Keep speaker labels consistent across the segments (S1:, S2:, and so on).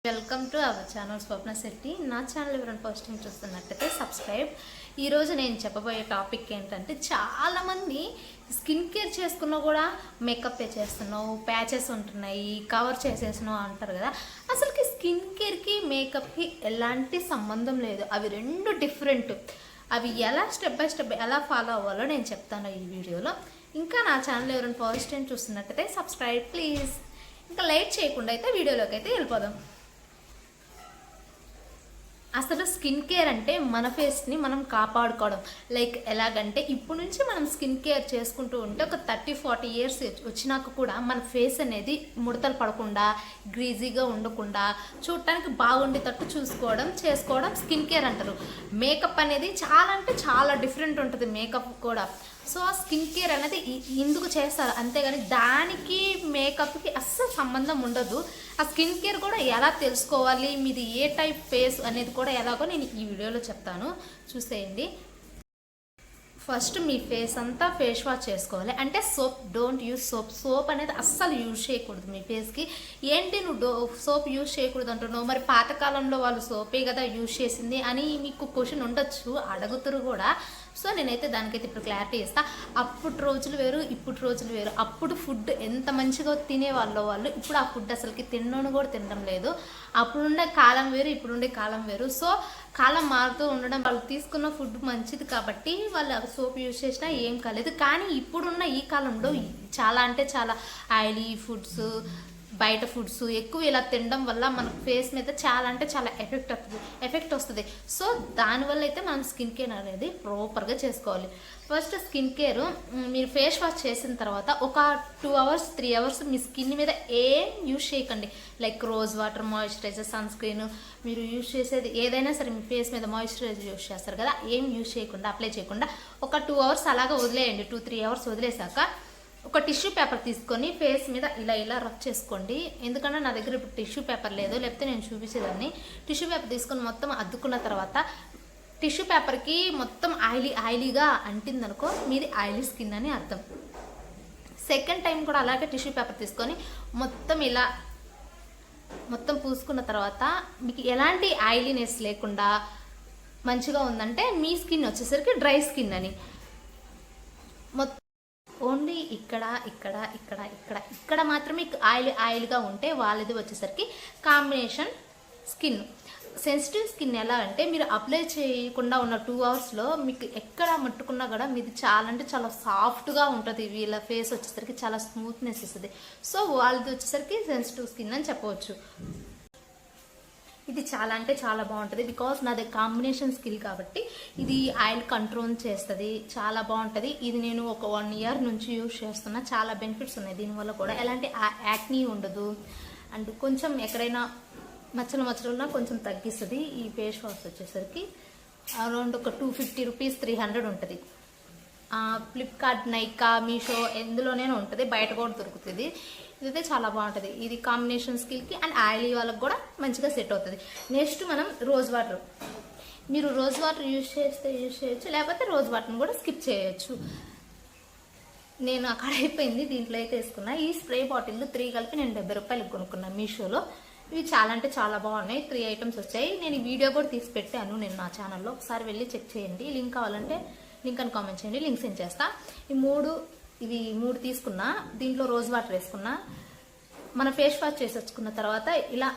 S1: Welcome to our channel స్వప్న శెట్టి. నా channel ఎవరైనా first time చూస్తున్నట్టయితే సబ్స్క్రైబ్. ఈరోజు నేను చెప్పబోయే టాపిక్ ఏంటంటే, చాలామంది స్కిన్ కేర్ చేసుకున్నా కూడా మేకప్ చేస్తున్నావు, ప్యాచెస్ ఉంటున్నాయి, కవర్ చేసేసినావు అంటారు కదా. అసలుకి స్కిన్ కేర్కి మేకప్కి ఎలాంటి సంబంధం లేదు, అవి రెండు డిఫరెంట్. అవి ఎలా స్టెప్ బై స్టెప్ ఎలా ఫాలో అవ్వాలో నేను చెప్తాను ఈ వీడియోలో. ఇంకా నా ఛానల్ ఎవరైనా ఫస్ట్ టైం చూస్తున్నట్టయితే సబ్స్క్రైబ్ ప్లీజ్. ఇంకా లైట్ చేయకుండా అయితే వీడియోలోకి అయితే వెళ్ళిపోదాం. అసలు స్కిన్ కేర్ అంటే మన ఫేస్ని మనం కాపాడుకోవడం. లైక్ ఎలాగంటే, ఇప్పుడు నుంచి మనం స్కిన్ కేర్ చేసుకుంటూ ఉంటే ఒక 30-40 ఇయర్స్ వచ్చినాక కూడా మన ఫేస్ అనేది ముడతలు పడకుండా, గ్రీజీగా ఉండకుండా, చూడటానికి బాగుండేటట్టు చేసుకోవడం స్కిన్ కేర్ అంటారు. మేకప్ అనేది చాలా అంటే చాలా డిఫరెంట్ ఉంటుంది మేకప్ కూడా. సో ఆ స్కిన్ కేర్ అనేది ఇందుకు చేస్తారు, అంతేగాని దానికి మేకప్కి అస్సలు సంబంధం ఉండదు. ఆ స్కిన్ కేర్ కూడా ఎలా తెలుసుకోవాలి, మీది ఏ టైప్ ఫేస్ అనేది కూడా ఎలాగో నేను ఈ వీడియోలో చెప్తాను, చూసేయండి. ఫస్ట్ మీ ఫేస్ అంతా ఫేస్ వాష్ చేసుకోవాలి. అంటే సోప్, డోంట్ యూజ్ సోప్ అనేది అస్సలు యూజ్ చేయకూడదు మీ ఫేస్కి. ఏంటి నువ్వు సోప్ యూజ్ చేయకూడదు అంటున్నావు, మరి పాతకాలంలో వాళ్ళు సోపే కదా యూజ్ చేసింది అని మీకు క్వశ్చన్ ఉండొచ్చు, అడుగుతారు కూడా. సో నేనైతే దానికైతే ఇప్పుడు క్లారిటీ ఇస్తా. అప్పుడు రోజులు వేరు, ఇప్పుడు రోజులు వేరు. అప్పుడు ఫుడ్ ఎంత మంచిగా తినేవాళ్ళు వాళ్ళు, ఇప్పుడు ఆ ఫుడ్ అసలుకి తినను కూడా తినడం లేదు. అప్పుడుండే కాలం వేరు, ఇప్పుడుండే కాలం వేరు. సో కాలం మారుతూ ఉండడం, వాళ్ళు తీసుకున్న ఫుడ్ మంచిది కాబట్టి వాళ్ళు సోప్ యూజ్ చేసినా ఏం కాలేదు. కానీ ఇప్పుడున్న ఈ కాలంలో చాలా అంటే చాలా ఆయిలీ ఫుడ్స్, బయట ఫుడ్స్ ఎక్కువ ఇలా తినడం వల్ల మన ఫేస్ మీద చాలా అంటే చాలా ఎఫెక్ట్ వస్తుంది. సో దానివల్ల అయితే మనం స్కిన్ కేర్ అనేది ప్రాపర్గా చేసుకోవాలి. ఫస్ట్ స్కిన్ కేర్ మీరు ఫేస్ వాష్ చేసిన తర్వాత ఒక 2 hours 3 hours మీ స్కిన్ మీద ఏం యూజ్ చేయకండి. Like rose water, moisturiser, sunscreen, మీరు యూజ్ చేసేది ఏదైనా సరే మీ ఫేస్ మీద మాయిశ్చరైజర్ యూజ్ చేస్తారు కదా, ఏం యూజ్ చేయకుండా, అప్లై చేయకుండా ఒక 2 hours అలాగా వదిలేయండి. 2-3 hours వదిలేసాక ఒక టిష్యూ పేపర్ తీసుకొని ఫేస్ మీద ఇలా రబ్ చేసుకోండి. ఎందుకంటే నా దగ్గర ఇప్పుడు టిష్యూ పేపర్ లేదు, లేకపోతే నేను చూపించేదాన్ని. టిష్యూ పేపర్ తీసుకొని మొత్తం అద్దుకున్న తర్వాత, టిష్యూ పేపర్కి మొత్తం ఆయిలీగా అంటిందనుకో, మీది ఆయిలీ స్కిన్ అని అర్థం. సెకండ్ టైం కూడా అలాగే టిష్యూ పేపర్ తీసుకొని మొత్తం పూసుకున్న తర్వాత మీకు ఎలాంటి ఆయిలీనెస్ లేకుండా మంచిగా ఉందంటే మీ స్కిన్ వచ్చేసరికి డ్రై స్కిన్ అని. ఓన్లీ ఇక్కడ మాత్రమే ఆయిల్గా ఉంటే వాళ్ళది వచ్చేసరికి కాంబినేషన్ స్కిన్. సెన్సిటివ్ స్కిన్ ఎలా అంటే, మీరు అప్లై చేయకుండా ఉన్న 2 hours మీకు ఎక్కడ ముట్టుకున్నా కూడా మీది చాలా అంటే చాలా సాఫ్ట్గా ఉంటుంది. వీళ్ళ ఫేస్ వచ్చేసరికి చాలా స్మూత్నెస్ ఇస్తుంది. సో వాళ్ళది వచ్చేసరికి సెన్సిటివ్ స్కిన్ అని చెప్పవచ్చు. ఇది చాలా అంటే చాలా బాగుంటుంది, బికాస్ నాది కాంబినేషన్ స్కిల్ కాబట్టి ఇది ఆయిల్ కంట్రోల్ చేస్తుంది, చాలా బాగుంటుంది. ఇది నేను ఒక 1 year నుంచి యూజ్ చేస్తున్నా. చాలా బెనిఫిట్స్ ఉన్నాయి దీనివల్ల కూడా. ఎలాంటి యాక్నీ ఉండదు, అండ్ కొంచెం ఎక్కడైనా మచ్చలు ఉన్నా కొంచెం తగ్గిస్తుంది. ఈ ఫేస్ వాష్ వచ్చేసరికి అరౌండ్ ఒక 250 రూపీస్ 300 ఉంటుంది. ఫ్లిప్కార్ట్, నైకా, మీషో ఎందులోనే ఉంటుంది, బయట కూడా దొరుకుతుంది. ఇదైతే చాలా బాగుంటుంది. ఇది కాంబినేషన్ స్కిల్కి అండ్ ఆయిలీ వాళ్ళకి కూడా మంచిగా సెట్ అవుతుంది. నెక్స్ట్ మనం రోజ్ వాటర్. మీరు రోజ్ వాటర్ యూజ్ చేయొచ్చు, లేకపోతే రోజ్ వాటర్ని కూడా స్కిప్ చేయొచ్చు. నేను అక్కడ అయిపోయింది, దీంట్లో అయితే వేసుకున్నా. ఈ స్ప్రే బాటిల్ 3 కలిపి నేను 70 రూపాయలకి కొనుక్కున్నా మీషోలో. ఇవి చాలా అంటే చాలా బాగున్నాయి. 3 items వచ్చాయి. నేను ఈ వీడియో కూడా తీసి పెట్టాను నేను నా ఛానల్లో, ఒకసారి వెళ్ళి చెక్ చేయండి. లింక్ కావాలంటే లింక్ అని కామెంట్ చేయండి, లింక్ సెండ్ చేస్తా. ఇవి 3 తీసుకున్నా. దీంట్లో రోజ్ వాటర్ వేసుకున్నా. మన ఫేస్ వాష్ చేసేసుకున్న తర్వాత ఇలా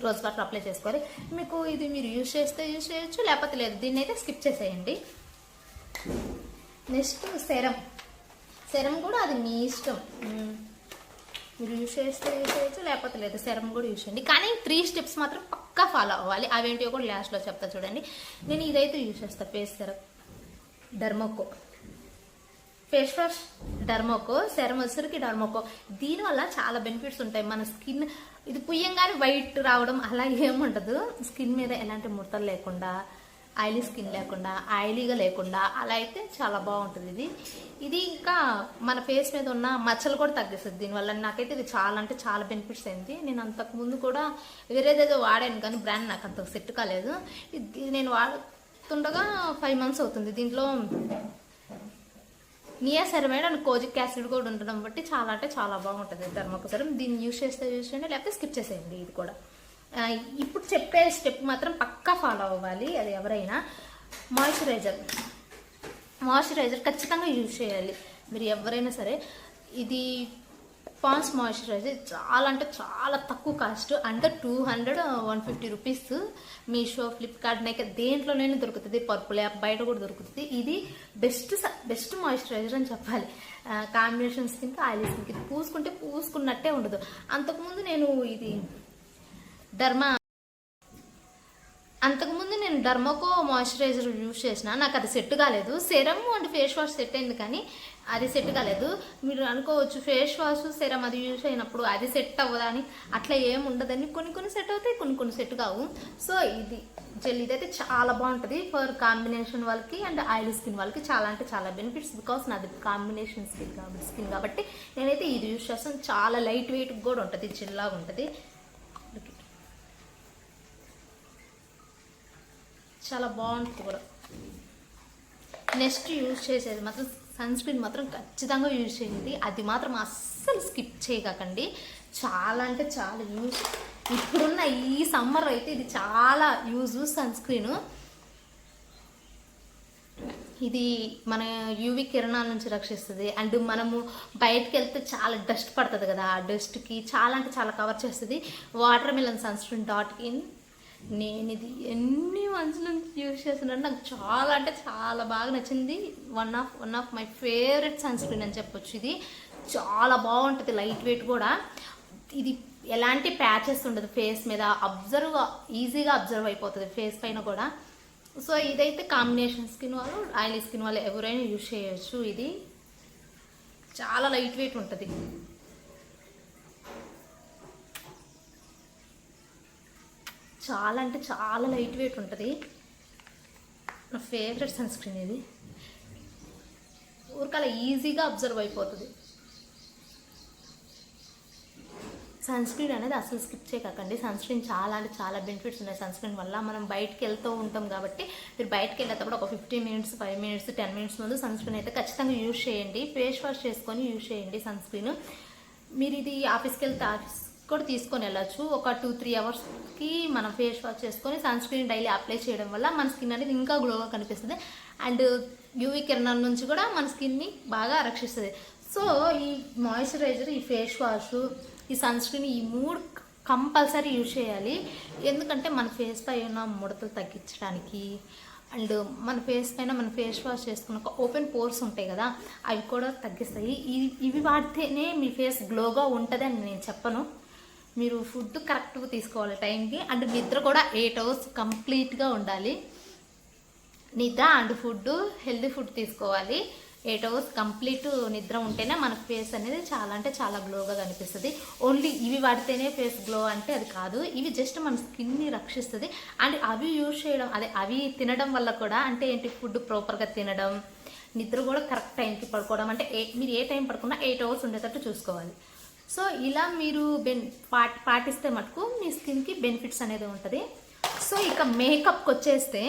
S1: రోజ్ వాటర్ అప్లై చేసుకోవాలి. మీకు ఇది మీరు యూజ్ చేస్తే యూజ్ చేయొచ్చు, లేకపోతే లేదు. దీన్ని అయితే స్కిప్ చేసేయండి. నెక్స్ట్ సెరం కూడా అది మీ ఇష్టం, మీరు యూజ్ చేస్తే యూజ్ చేయొచ్చు, లేకపోతే లేదు. సెరం కూడా యూజ్ చేయండి, కానీ 3 steps మాత్రం పక్కా ఫాలో అవ్వాలి. అవేంటివో కూడా లాస్ట్లో చెప్తా చూడండి. నేను ఇదైతే యూజ్ చేస్తాను, face serum Dermaco face wash, Dermaco serum వచ్చరికి డర్మోకో. దీనివల్ల చాలా బెనిఫిట్స్ ఉంటాయి. మన స్కిన్ ఇది పుయ్యంగానే వైట్ రావడం అలా ఏముండదు. స్కిన్ మీద ఎలాంటి ముడతలు లేకుండా, ఆయిలీ స్కిన్ లేకుండా, ఆయిలీగా లేకుండా అలా అయితే చాలా బాగుంటుంది ఇది. ఇంకా మన ఫేస్ మీద ఉన్న మచ్చలు కూడా తగ్గిస్తుంది దీనివల్ల. నాకైతే ఇది చాలా అంటే చాలా బెనిఫిట్స్ అయింది. నేను అంతకుముందు కూడా వేరేదేదో వాడాను, కానీ బ్రాండ్ నాకు అంత సెట్ కాలేదు. ఇది నేను వాడుతుండగా 5 months అవుతుంది. దీంట్లో నియాసెరమైడ్ అండ్ కోజిక్ యాసిడ్ కూడా ఉండడం బట్టి చాలా అంటే చాలా బాగుంటుంది డర్మోకో సెరం. దీన్ని యూజ్ చేస్తే యూజ్ చేయండి, లేకపోతే స్కిప్ చేసేయండి. ఇది కూడా ఇప్పుడు చెప్పే స్టెప్ మాత్రం పక్కా ఫాలో అవ్వాలి, అది ఎవరైనా. మాయిశ్చరైజర్ ఖచ్చితంగా యూజ్ చేయాలి మీరు ఎవరైనా సరే. ఇది పాండ్స్ మాయిశ్చరైజర్ చాలా అంటే చాలా తక్కువ కాస్ట్, అంటే 200-150 రూపీస్. మీషో, ఫ్లిప్కార్ట్, నేకర్ దేంట్లోనైనా దొరుకుతుంది. పర్పుల్ యాప్ బయట కూడా దొరుకుతుంది. ఇది బెస్ట్ మాయిశ్చరైజర్ అని చెప్పాలి. కాంబినేషన్ స్కిన్కి, ఆయిలీ స్కిన్కి ఇది పూసుకుంటే పూసుకున్నట్టే ఉండదు. అంతకుముందు నేను డర్మాకో మాయిశ్చరైజర్ యూజ్ చేసిన, నాకు అది సెట్ కాలేదు. Serum and face wash set అయింది కానీ అది సెట్ కాలేదు. మీరు అనుకోవచ్చు ఫేస్ వాష్ సెరమ్ అది యూజ్ అయినప్పుడు అది సెట్ అవ్వదా అని. అట్లా ఏమి ఉండదని, కొన్ని సెట్ అవుతాయి, కొన్ని సెట్ కావు. సో ఇది జెల్ ఇదైతే చాలా బాగుంటుంది ఫర్ కాంబినేషన్ వాళ్ళకి అండ్ ఆయిలీ స్కిన్ వాళ్ళకి. చాలా అంటే చాలా బెనిఫిట్స్, బికాస్ నాది కాంబినేషన్ స్కిన్ కాబట్టి నేనైతే ఇది యూజ్ చేస్తాను. చాలా లైట్ వెయిట్ కూడా ఉంటుంది, జెల్ లాగా ఉంటుంది, చాలా బాగుంటుంది కూడా. నెక్స్ట్ యూజ్ చేసేది మాత్రం సన్ స్క్రీన్ మాత్రం ఖచ్చితంగా యూజ్ చేయండి. అది మాత్రం అస్సలు స్కిప్ చేయకండి. చాలా అంటే చాలా యూజ్. ఇప్పుడున్న ఈ సమ్మర్ అయితే ఇది చాలా యూజ్ సన్ స్క్రీన్. ఇది మన యూవి కిరణాల నుంచి రక్షిస్తుంది. అండ్ మనము బయటకు వెళ్తే చాలా డస్ట్ పడుతుంది కదా, ఆ డస్ట్కి చాలా అంటే చాలా కవర్ చేస్తుంది. Watermelon sunscreen.in. నేను ఇది ఎన్ని మంత్స్ నుంచి యూజ్ చేస్తున్నాను, నాకు చాలా అంటే చాలా బాగా నచ్చింది. One of my favourite sunscreen అని చెప్పొచ్చు. ఇది చాలా బాగుంటుంది, లైట్ వెయిట్ కూడా. ఇది ఎలాంటి ప్యాచెస్ ఉండదు ఫేస్ మీద, ఈజీగా అబ్జర్వ్ అయిపోతుంది ఫేస్ పైన కూడా. సో ఇదైతే కాంబినేషన్ స్కిన్ వాళ్ళు, ఆయిలీ స్కిన్ వాళ్ళు ఎవరైనా యూజ్ చేయొచ్చు. ఇది చాలా లైట్ వెయిట్ ఉంటుంది. చాలా అంటే చాలా లైట్ వెయిట్ ఉంటుంది. నా ఫేవరెట్ సన్ స్క్రీన్ ఇది. ఊరికలా ఈజీగా అబ్జర్వ్ అయిపోతుంది. సన్ స్క్రీన్ అనేది అసలు స్కిప్ చేయకండి. సన్ స్క్రీన్ చాలా అంటే చాలా బెనిఫిట్స్ ఉన్నాయి సన్ స్క్రీన్ వల్ల. మనం బయటకు వెళ్తూ ఉంటాం కాబట్టి మీరు బయటకు వెళ్ళేటప్పుడు ఒక 15 మినిట్స్, 5 మినిట్స్, 10 మినిట్స్ ముందు సన్ స్క్రీన్ అయితే ఖచ్చితంగా యూజ్ చేయండి. ఫేస్ వాష్ చేసుకొని యూజ్ చేయండి సన్ స్క్రీన్. మీరు ఇది ఆఫీస్కి వెళ్తే ఆఫీస్ కూడా తీసుకొని వెళ్ళచ్చు. ఒక 2-3 అవర్స్కి మనం ఫేస్ వాష్ చేసుకొని సన్ స్క్రీన్ డైలీ అప్లై చేయడం వల్ల మన స్కిన్ అనేది ఇంకా గ్లోగా కనిపిస్తుంది. అండ్ యూవీ కిరణాల నుంచి కూడా మన స్కిన్ని బాగా రక్షిస్తుంది. సో ఈ మాయిశ్చరైజర్, ఈ ఫేస్ వాష్, ఈ సన్ స్క్రీన్, ఈ 3 కంపల్సరీ యూజ్ చేయాలి. ఎందుకంటే మన ఫేస్ పై ఉన్న ముడతలు తగ్గించడానికి అండ్ మన ఫేస్ పైన మన ఫేస్ వాష్ చేసుకున్న ఓపెన్ పోర్స్ ఉంటాయి కదా, అవి కూడా తగ్గిస్తాయి. ఇవి వాడితేనే మీ ఫేస్ గ్లోగా ఉంటుంది అని నేను చెప్పను. మీరు ఫుడ్ కరెక్ట్గా తీసుకోవాలి టైంకి. అండ్ నిద్ర కూడా 8 అవర్స్ కంప్లీట్గా ఉండాలి. నిద్ర అండ్ ఫుడ్, హెల్దీ ఫుడ్ తీసుకోవాలి. 8 అవర్స్ కంప్లీట్ నిద్ర ఉంటేనే మన ఫేస్ అనేది చాలా అంటే చాలా గ్లోగా కనిపిస్తుంది. ఓన్లీ ఇవి వాడితేనే ఫేస్ గ్లో అంటే అది కాదు. ఇవి జస్ట్ మన స్కిన్ని రక్షిస్తుంది. అండ్ అవి యూజ్ చేయడం, అవి తినడం వల్ల కూడా, అంటే ఏంటి, ఫుడ్ ప్రాపర్గా తినడం, నిద్ర కూడా కరెక్ట్ టైంకి పడుకోవడం. అంటే మీరు ఏ టైం పడుకున్నా 8 అవర్స్ ఉండేటట్టు చూసుకోవాలి. సో ఇలా మీరు పాటిస్తే మటుకు మీ స్కిన్కి బెనిఫిట్స్ అనేది ఉంటుంది. సో ఇక మేకప్కి వచ్చేస్తే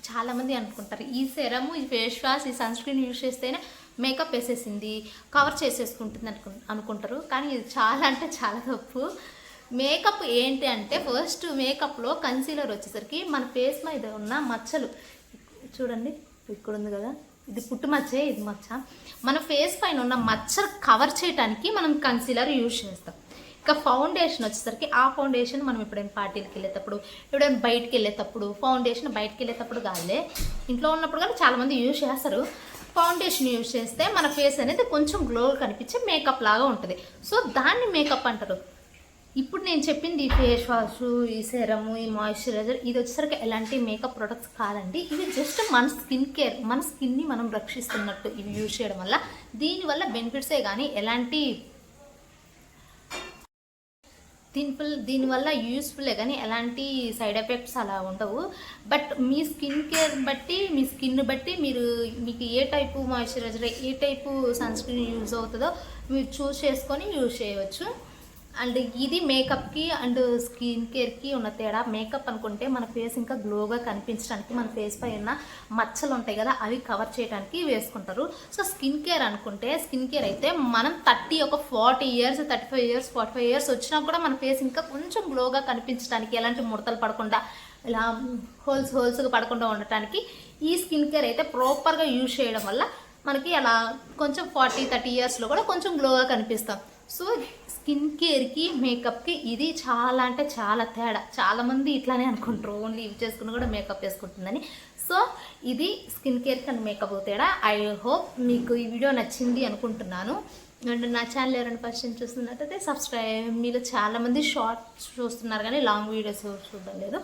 S1: చాలామంది అనుకుంటారు ఈ సెరము, ఈ ఫేస్ వాష్, ఈ సన్ స్క్రీన్ యూజ్ చేస్తేనే మేకప్ వేసేసింది, కవర్ చేసేసుకుంటుంది అనుకుంటారు. కానీ ఇది చాలా అంటే చాలా తప్పు. మేకప్ ఏంటి అంటే, ఫస్ట్ మేకప్లో కన్సీలర్ వచ్చేసరికి మన ఫేస్ మీద ఉన్న మచ్చలు చూడండి, ఇక్కడ ఉంది కదా, ఇది పుట్టుమచ్చే, ఇది మచ్చ. మన ఫేస్ పైన ఉన్న మచ్చలు కవర్ చేయడానికి మనం కన్సీలర్ యూజ్ చేస్తాం. ఇక ఫౌండేషన్ వచ్చేసరికి, ఆ ఫౌండేషన్ మనం ఎప్పుడైనా పార్టీలకు వెళ్ళేటప్పుడు, ఎప్పుడైనా బయటకు వెళ్ళేటప్పుడు, ఫౌండేషన్ బయటకు వెళ్ళేటప్పుడు కాదులే, ఇంట్లో ఉన్నప్పుడు కానీ చాలామంది యూజ్ చేస్తారు. ఫౌండేషన్ యూజ్ చేస్తే మన ఫేస్ అనేది కొంచెం గ్లో కనిపించే మేకప్ లాగా ఉంటుంది. సో దాన్ని మేకప్ అంటారు. ఇప్పుడు నేను చెప్పింది ఈ ఫేస్ వాష్, ఈ సెరము, ఈ మాయిశ్చరైజర్, ఇది వచ్చేసరికి ఎలాంటి మేకప్ ప్రొడక్ట్స్ కాదండి. ఇవి జస్ట్ మన స్కిన్ కేర్, మన స్కిన్ని మనం రక్షిస్తున్నట్టు ఇవి యూజ్ చేయడం వల్ల. దీనివల్ల బెనిఫిట్సే కానీ ఎలాంటి దీనివల్ల యూస్ఫుల్లే కానీ ఎలాంటి సైడ్ ఎఫెక్ట్స్ అలా ఉండవు. బట్ మీ స్కిన్ కేర్ బట్టి, మీ స్కిన్ బట్టి మీకు ఏ టైపు మాయిశ్చరైజర్, ఏ టైపు సన్ స్క్రీన్ యూజ్ అవుతుందో మీరు చూస్ చేసుకొని యూజ్ చేయవచ్చు. అండ్ ఇది మేకప్కి అండ్ స్కిన్ కేర్కి ఉన్న తేడా. మేకప్ అనుకుంటే మన ఫేస్ ఇంకా గ్లోగా కనిపించడానికి, మన ఫేస్ పై ఉన్న మచ్చలు ఉంటాయి కదా అవి కవర్ చేయడానికి వేసుకుంటారు. సో స్కిన్ కేర్ అనుకుంటే, స్కిన్ కేర్ అయితే మనం 40 ఇయర్స్ 35 ఇయర్స్ 45 ఇయర్స్ వచ్చినా కూడా మన ఫేస్ ఇంకా కొంచెం గ్లోగా కనిపించడానికి, ఎలాంటి ముడతలు పడకుండా, ఇలా హోల్స్గా పడకుండా ఉండటానికి ఈ స్కిన్ కేర్ అయితే ప్రాపర్గా యూజ్ చేయడం వల్ల మనకి అలా కొంచెం 40-30 ఇయర్స్లో కూడా కొంచెం గ్లోగా కనిపిస్తాం. సో స్కిన్ కేర్కి మేకప్కి ఇది చాలా అంటే చాలా తేడా. చాలామంది ఇట్లానే అనుకుంటారు, ఓన్లీ ఇవి చేసుకుని కూడా మేకప్ వేసుకుంటుందని. సో ఇది స్కిన్ కేర్కి అండ్ మేకప్ తేడా. ఐ హోప్ మీకు ఈ వీడియో నచ్చింది అనుకుంటున్నాను. అండ్ నా ఛానల్ ఎవరైనా ఫస్ట్ టైం చూస్తున్నట్టయితే సబ్స్క్రైబ్. మీరు చాలామంది షార్ట్స్ చూస్తున్నారు కానీ లాంగ్ వీడియోస్ చూడడం లేదు.